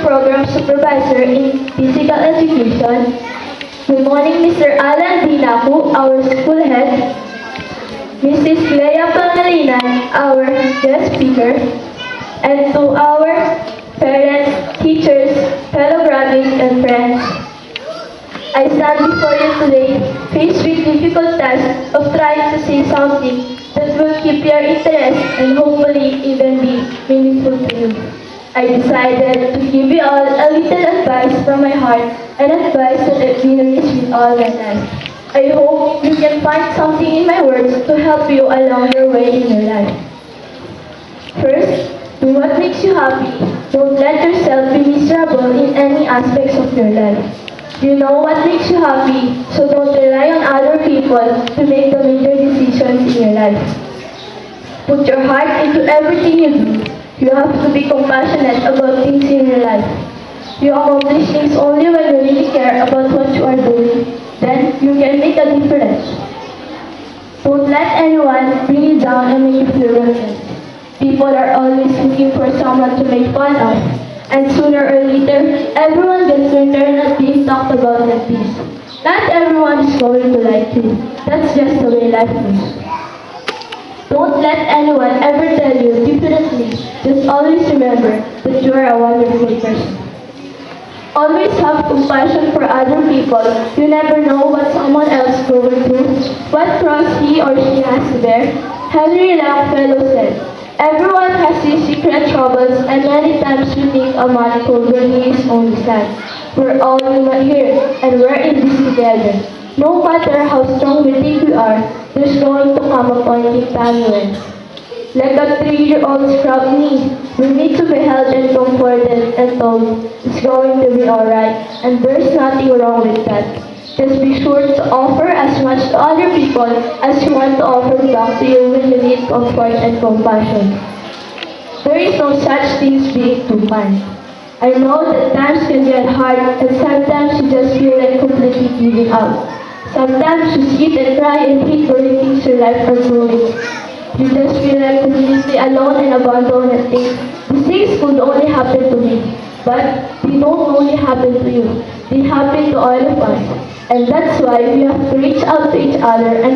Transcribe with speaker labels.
Speaker 1: Program Supervisor in Physical Education. Good morning, Mr. Alan Dinaku, our school head, Mrs. Clea Pangalinan, our guest speaker, and to our parents, teachers, fellow graduates, and friends. I stand before you today, faced with difficult task of trying to say something that will keep your interest and hopefully even be meaningful to you. I decided to give you all a little advice from my heart and advice that I've been raised with all my life. I hope you can find something in my words to help you along your way in your life. First, do what makes you happy. Don't let yourself be miserable in any aspects of your life. You know what makes you happy, so don't rely on other people to make the major decisions in your life. Put your heart into everything you do. You have to be compassionate about things in your life. You accomplish things only when you really care about what you are doing. Then you can make a difference. Don't let anyone bring you down and make you feel worthless. People are always looking for someone to make fun of. And sooner or later, everyone gets their turn at being talked about at least. Not everyone is going to like you. That's just the way life is. Don't let anyone ever tell you differently. Just always remember that you are a wonderful person. Always have compassion for other people. You never know what someone else is going through, what cross he or she has to bear. Henry Longfellow said, "Everyone has his secret troubles, and many times we think a man cold when he is only sad. We're all human here, and we're in this together. No matter how strong we think we are, there's going to come a point in time when, like a 3-year-old scrub knee, we need to be held and comforted and told it's going to be alright, and there's nothing wrong with that. Just be sure to offer as much to other people as you want to offer back to you when you need comfort and compassion. There is no such thing as being too kind. I know that times can get hard and sometimes you just feel like completely giving up. Sometimes you sit and cry and hate the way things in life are going. You just feel like completely alone and abandoned and think, these things could only happen to me. But they don't only happen to you. They happen to all of us. And that's why we have to reach out to each other and